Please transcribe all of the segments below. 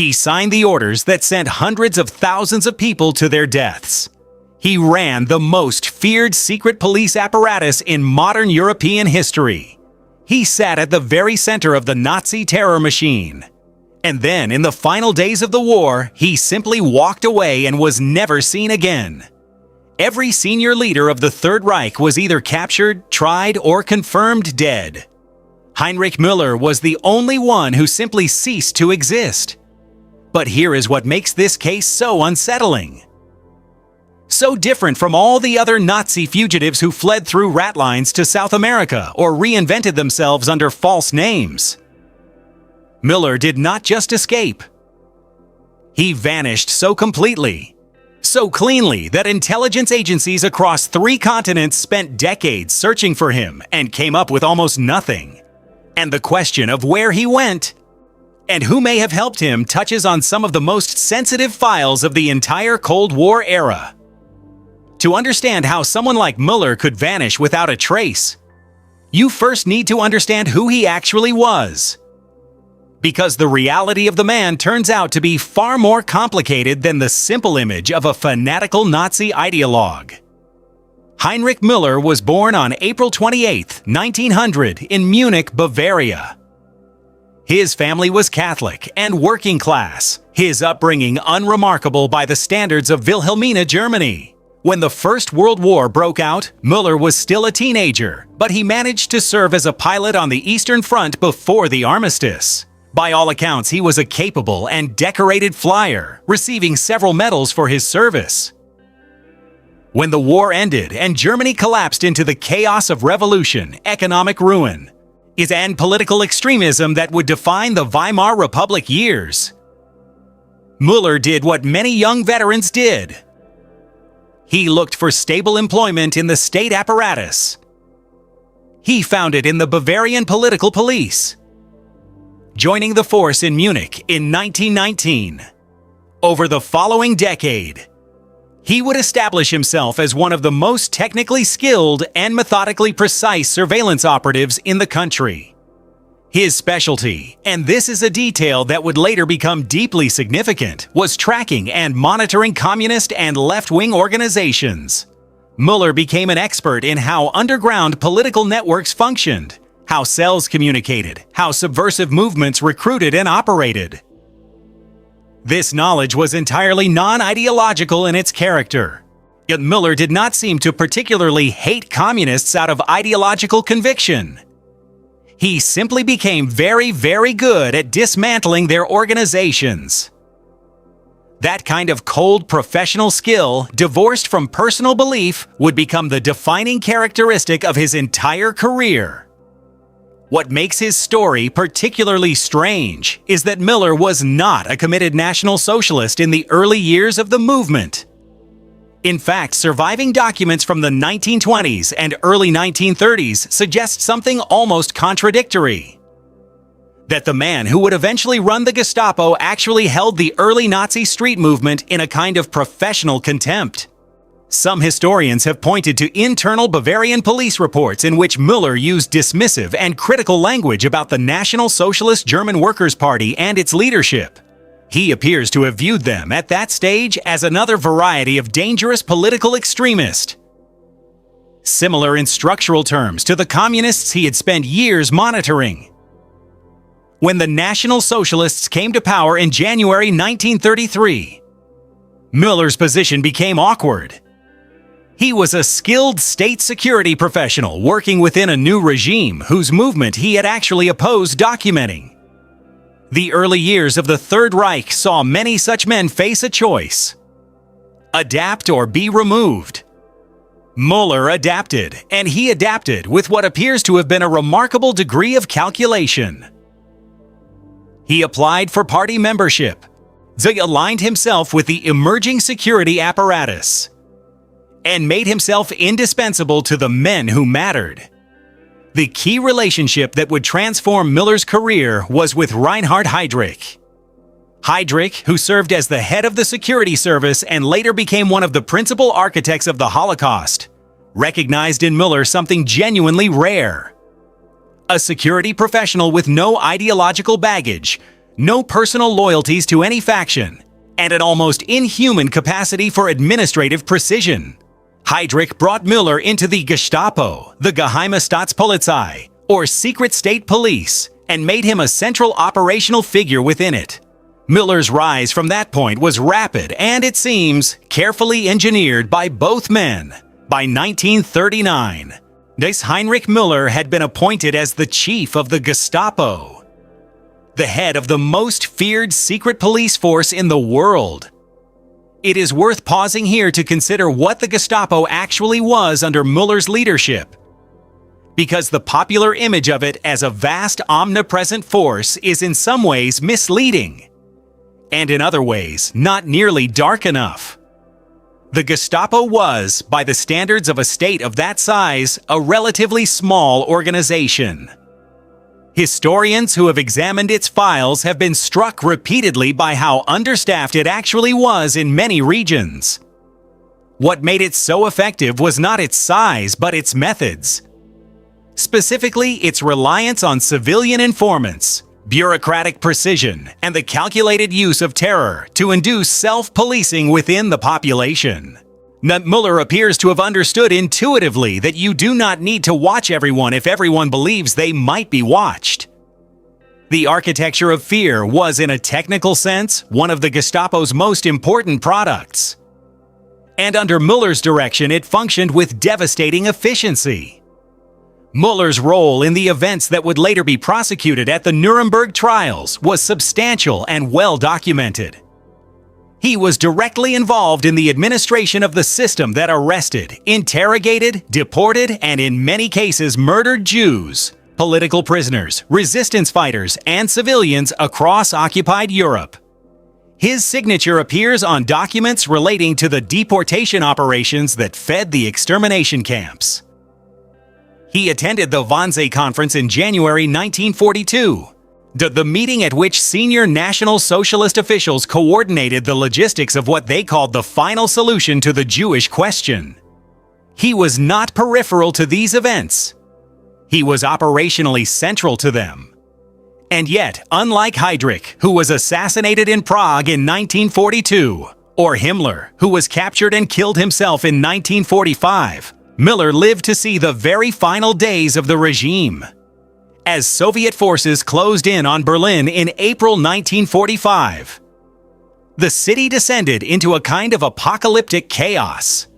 He signed the orders that sent hundreds of thousands of people to their deaths. He ran the most feared secret police apparatus in modern European history. He sat at the very center of the Nazi terror machine. And then, in the final days of the war, he simply walked away and was never seen again. Every senior leader of the Third Reich was either captured, tried, or confirmed dead. Heinrich Müller was the only one who simply ceased to exist. But here is what makes this case so unsettling. So different from all the other Nazi fugitives who fled through rat lines to South America or reinvented themselves under false names. Müller did not just escape. He vanished so completely, so cleanly that intelligence agencies across 3 continents spent decades searching for him and came up with almost nothing. And the question of where he went and who may have helped him touches on some of the most sensitive files of the entire Cold War era. To understand how someone like Müller could vanish without a trace, you first need to understand who he actually was. Because the reality of the man turns out to be far more complicated than the simple image of a fanatical Nazi ideologue. Heinrich Müller was born on April 28, 1900 in Munich, Bavaria. His family was Catholic and working class, his upbringing unremarkable by the standards of Wilhelmina, Germany. When the First World War broke out, Müller was still a teenager, but he managed to serve as a pilot on the Eastern Front before the armistice. By all accounts, he was a capable and decorated flyer, receiving several medals for his service. When the war ended and Germany collapsed into the chaos of revolution, economic ruin, and political extremism that would define the Weimar Republic years, Müller did what many young veterans did. He looked for stable employment in the state apparatus. He found it in the Bavarian political police, joining the force in Munich in 1919. Over the following decade, he would establish himself as one of the most technically skilled and methodically precise surveillance operatives in the country. His specialty, and this is a detail that would later become deeply significant, was tracking and monitoring communist and left-wing organizations. Müller became an expert in how underground political networks functioned, how cells communicated, how subversive movements recruited and operated. This knowledge was entirely non-ideological in its character. Yet Müller did not seem to particularly hate communists out of ideological conviction. He simply became very, very good at dismantling their organizations. That kind of cold professional skill, divorced from personal belief, would become the defining characteristic of his entire career. What makes his story particularly strange is that Müller was not a committed National Socialist in the early years of the movement. In fact, surviving documents from the 1920s and early 1930s suggest something almost contradictory. That the man who would eventually run the Gestapo actually held the early Nazi street movement in a kind of professional contempt. Some historians have pointed to internal Bavarian police reports in which Müller used dismissive and critical language about the National Socialist German Workers' Party and its leadership. He appears to have viewed them at that stage as another variety of dangerous political extremist, similar in structural terms to the communists he had spent years monitoring. When the National Socialists came to power in January 1933, Müller's position became awkward. He was a skilled state security professional working within a new regime whose movement he had actually opposed documenting. The early years of the Third Reich saw many such men face a choice: adapt or be removed. Müller adapted, and he adapted with what appears to have been a remarkable degree of calculation. He applied for party membership. He aligned himself with the emerging security apparatus and made himself indispensable to the men who mattered. The key relationship that would transform Müller's career was with Reinhard Heydrich. Heydrich, who served as the head of the security service and later became one of the principal architects of the Holocaust, recognized in Müller something genuinely rare: a security professional with no ideological baggage, no personal loyalties to any faction, and an almost inhuman capacity for administrative precision. Heinrich brought Müller into the Gestapo, the Geheime Staatspolizei, or Secret State Police, and made him a central operational figure within it. Müller's rise from that point was rapid and, it seems, carefully engineered by both men. By 1939, Heinrich Müller had been appointed as the chief of the Gestapo, the head of the most feared secret police force in the world. It is worth pausing here to consider what the Gestapo actually was under Müller's leadership, because the popular image of it as a vast, omnipresent force is in some ways misleading, and in other ways not nearly dark enough. The Gestapo was, by the standards of a state of that size, a relatively small organization. Historians who have examined its files have been struck repeatedly by how understaffed it actually was in many regions. What made it so effective was not its size, but its methods. Specifically, its reliance on civilian informants, bureaucratic precision, and the calculated use of terror to induce self-policing within the population. Müller appears to have understood intuitively that you do not need to watch everyone if everyone believes they might be watched. The architecture of fear was, in a technical sense, one of the Gestapo's most important products. And under Müller's direction, it functioned with devastating efficiency. Müller's role in the events that would later be prosecuted at the Nuremberg trials was substantial and well documented. He was directly involved in the administration of the system that arrested, interrogated, deported, and in many cases murdered Jews, political prisoners, resistance fighters, and civilians across occupied Europe. His signature appears on documents relating to the deportation operations that fed the extermination camps. He attended the Wannsee Conference in January 1942, the meeting at which senior National Socialist officials coordinated the logistics of what they called the final solution to the Jewish question. He was not peripheral to these events. He was operationally central to them. And yet, unlike Heinrich, who was assassinated in Prague in 1942, or Himmler, who was captured and killed himself in 1945, Müller lived to see the very final days of the regime. As Soviet forces closed in on Berlin in April 1945, the city descended into a kind of apocalyptic chaos.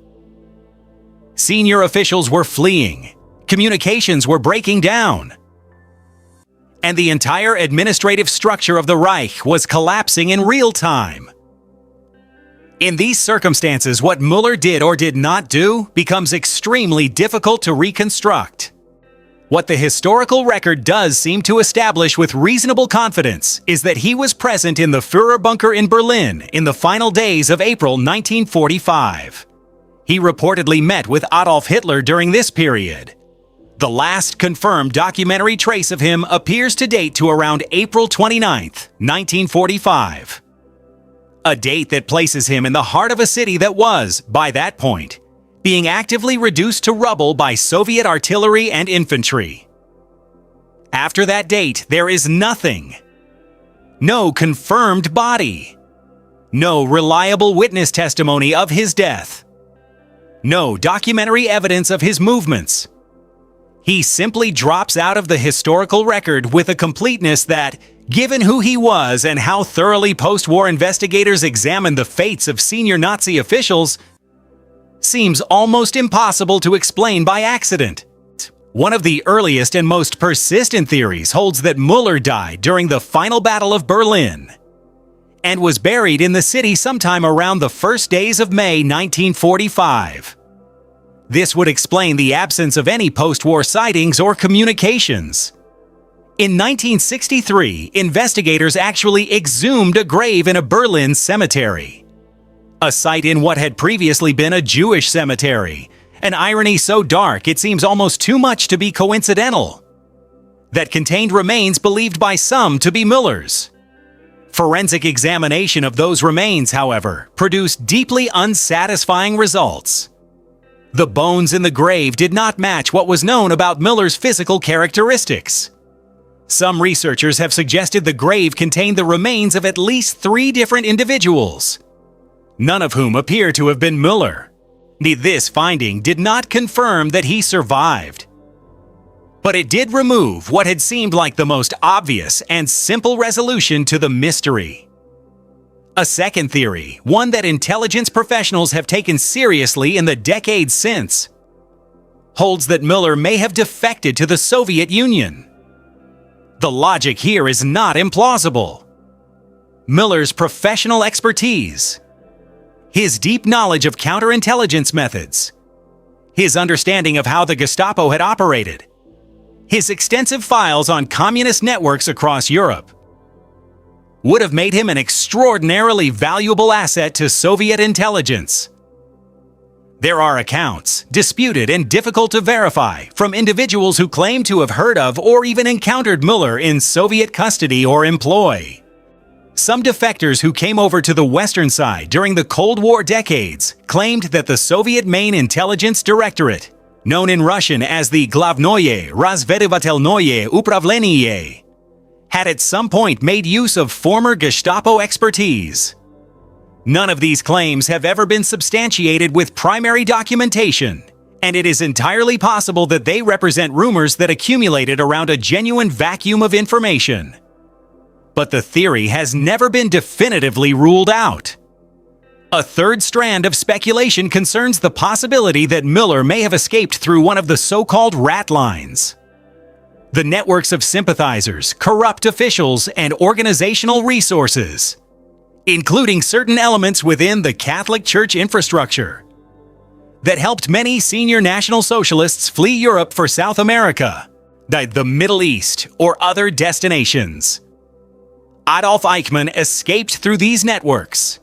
Senior officials were fleeing, communications were breaking down, and the entire administrative structure of the Reich was collapsing in real time. In these circumstances, what Müller did or did not do becomes extremely difficult to reconstruct. What the historical record does seem to establish with reasonable confidence is that he was present in the Führer bunker in Berlin in the final days of April 1945. He reportedly met with Adolf Hitler during this period. The last confirmed documentary trace of him appears to date to around April 29, 1945. A date that places him in the heart of a city that was, by that point, being actively reduced to rubble by Soviet artillery and infantry. After that date, there is nothing. No confirmed body. No reliable witness testimony of his death. No documentary evidence of his movements. He simply drops out of the historical record with a completeness that, given who he was and how thoroughly post-war investigators examined the fates of senior Nazi officials, seems almost impossible to explain by accident. One of the earliest and most persistent theories holds that Müller died during the final Battle of Berlin and was buried in the city sometime around the first days of May 1945. This would explain the absence of any post-war sightings or communications. In 1963, investigators actually exhumed a grave in a Berlin cemetery, a site in what had previously been a Jewish cemetery, an irony so dark it seems almost too much to be coincidental, that contained remains believed by some to be Müller's. Forensic examination of those remains, however, produced deeply unsatisfying results. The bones in the grave did not match what was known about Müller's physical characteristics. Some researchers have suggested the grave contained the remains of at least 3 different individuals, none of whom appear to have been Müller. This finding did not confirm that he survived, but it did remove what had seemed like the most obvious and simple resolution to the mystery. A second theory, one that intelligence professionals have taken seriously in the decades since, holds that Müller may have defected to the Soviet Union. The logic here is not implausible. Müller's professional expertise, his deep knowledge of counterintelligence methods, his understanding of how the Gestapo had operated, his extensive files on communist networks across Europe, would have made him an extraordinarily valuable asset to Soviet intelligence. There are accounts, disputed and difficult to verify, from individuals who claim to have heard of or even encountered Müller in Soviet custody or employ. Some defectors who came over to the Western side during the Cold War decades claimed that the Soviet Main Intelligence Directorate, known in Russian as the Glavnoye Razvedovatelnoye Upravlenie, had at some point made use of former Gestapo expertise. None of these claims have ever been substantiated with primary documentation, and it is entirely possible that they represent rumors that accumulated around a genuine vacuum of information. But the theory has never been definitively ruled out. A third strand of speculation concerns the possibility that Müller may have escaped through one of the so-called rat lines. The networks of sympathizers, corrupt officials, and organizational resources, including certain elements within the Catholic Church infrastructure, that helped many senior National Socialists flee Europe for South America, the Middle East, or other destinations. Adolf Eichmann escaped through these networks.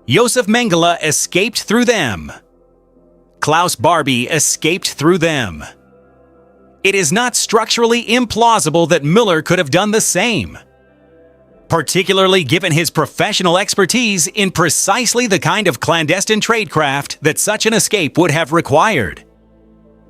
Josef Mengele escaped through them. Klaus Barbie escaped through them. It is not structurally implausible that Müller could have done the same, particularly given his professional expertise in precisely the kind of clandestine tradecraft that such an escape would have required.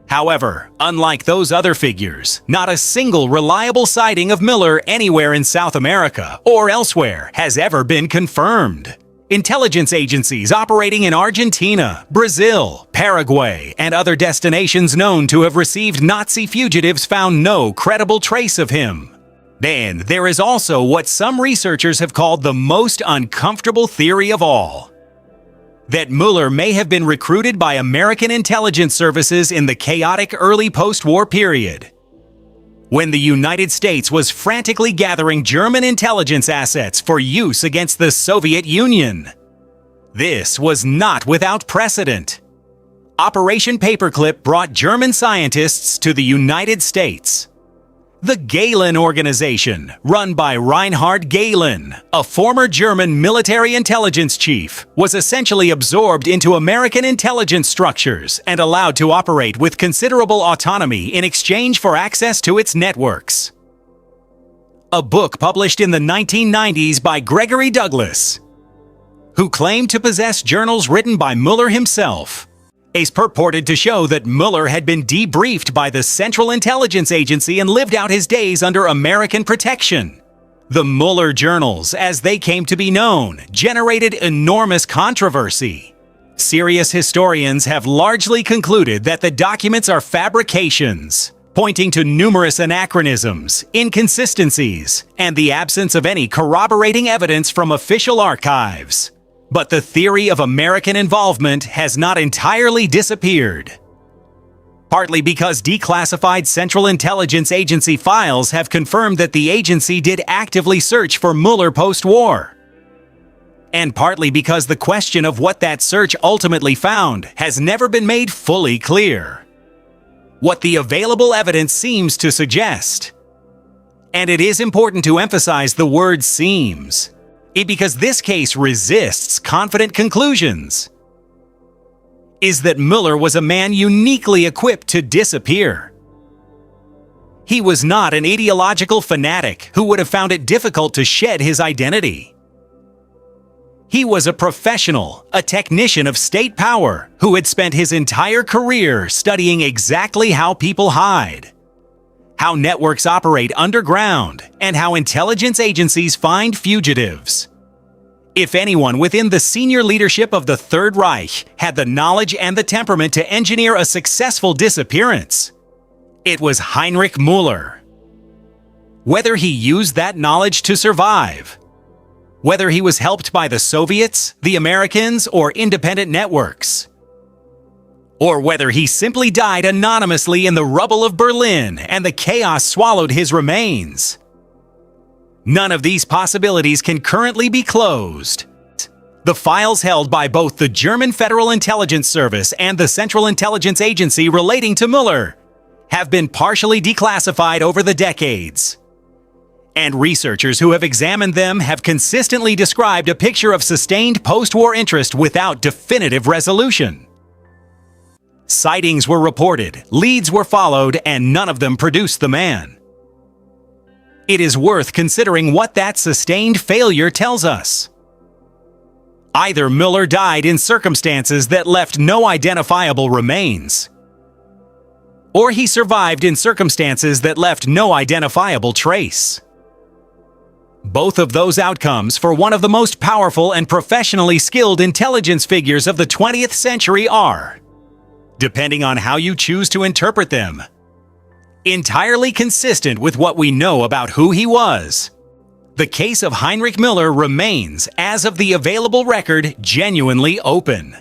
However, unlike those other figures, not a single reliable sighting of Müller anywhere in South America or elsewhere has ever been confirmed. Intelligence agencies operating in Argentina, Brazil, Paraguay, and other destinations known to have received Nazi fugitives found no credible trace of him. Then, there is also what some researchers have called the most uncomfortable theory of all: that Müller may have been recruited by American intelligence services in the chaotic early post-war period, when the United States was frantically gathering German intelligence assets for use against the Soviet Union. This was not without precedent. Operation Paperclip brought German scientists to the United States. The Gehlen Organization, run by Reinhard Gehlen, a former German military intelligence chief, was essentially absorbed into American intelligence structures and allowed to operate with considerable autonomy in exchange for access to its networks. A book published in the 1990s by Gregory Douglas, who claimed to possess journals written by Müller himself, is purported to show that Müller had been debriefed by the Central Intelligence Agency and lived out his days under American protection. The Müller journals, as they came to be known, generated enormous controversy. Serious historians have largely concluded that the documents are fabrications, pointing to numerous anachronisms, inconsistencies, and the absence of any corroborating evidence from official archives. But the theory of American involvement has not entirely disappeared, partly because declassified Central Intelligence Agency files have confirmed that the agency did actively search for Müller post-war, and partly because the question of what that search ultimately found has never been made fully clear. What the available evidence seems to suggest, and it is important to emphasize the word seems, because this case resists confident conclusions, is that Müller was a man uniquely equipped to disappear. He was not an ideological fanatic who would have found it difficult to shed his identity. He was a professional, a technician of state power who had spent his entire career studying exactly how people hide, how networks operate underground, and how intelligence agencies find fugitives. If anyone within the senior leadership of the Third Reich had the knowledge and the temperament to engineer a successful disappearance, it was Heinrich Müller. Whether he used that knowledge to survive, whether he was helped by the Soviets, the Americans, or independent networks, or whether he simply died anonymously in the rubble of Berlin and the chaos swallowed his remains, none of these possibilities can currently be closed. The files held by both the German Federal Intelligence Service and the Central Intelligence Agency relating to Müller have been partially declassified over the decades. And researchers who have examined them have consistently described a picture of sustained post-war interest without definitive resolution. Sightings were reported, leads were followed, and none of them produced the man. It is worth considering what that sustained failure tells us. Either Müller died in circumstances that left no identifiable remains, or he survived in circumstances that left no identifiable trace. Both of those outcomes for one of the most powerful and professionally skilled intelligence figures of the 20th century are, depending on how you choose to interpret them, entirely consistent with what we know about who he was. The case of Heinrich Müller remains, as of the available record, genuinely open.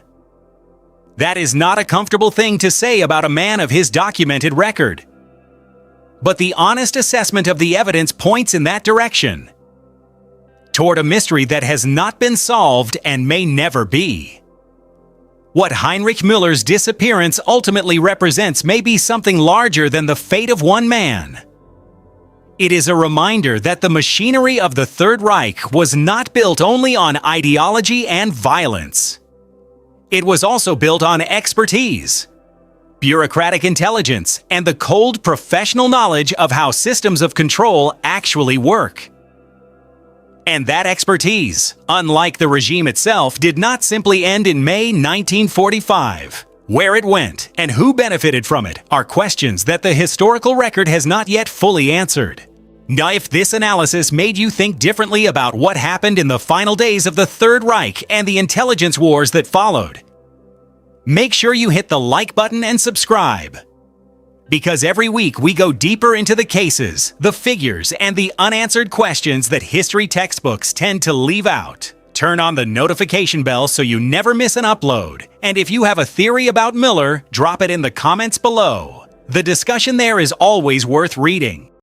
That is not a comfortable thing to say about a man of his documented record. But the honest assessment of the evidence points in that direction, toward a mystery that has not been solved and may never be. What Heinrich Müller's disappearance ultimately represents may be something larger than the fate of one man. It is a reminder that the machinery of the Third Reich was not built only on ideology and violence. It was also built on expertise, bureaucratic intelligence, and the cold professional knowledge of how systems of control actually work. And that expertise, unlike the regime itself, did not simply end in May 1945. Where it went and who benefited from it are questions that the historical record has not yet fully answered. Now, if this analysis made you think differently about what happened in the final days of the Third Reich and the intelligence wars that followed, make sure you hit the like button and subscribe. Because every week we go deeper into the cases, the figures, and the unanswered questions that history textbooks tend to leave out. Turn on the notification bell so you never miss an upload. And if you have a theory about Müller, drop it in the comments below. The discussion there is always worth reading.